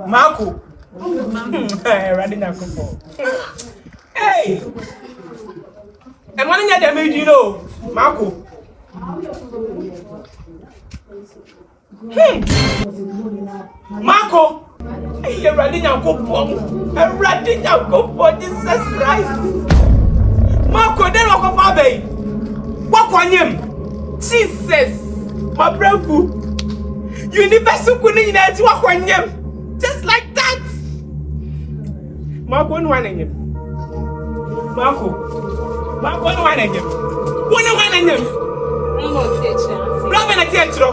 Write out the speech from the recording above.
Marco. Running a couple. Hey! And one in the you know, Marco. Marco! Hey, you're running a couple. I'm running a couple. Jesus Christ. Marco, then walk off our bay. Walk on him. Jesus. My brother. Universal couldn't walk on him. Just like that. Marco, one in him. Marco, one in him. One in him. Robin, I tell you.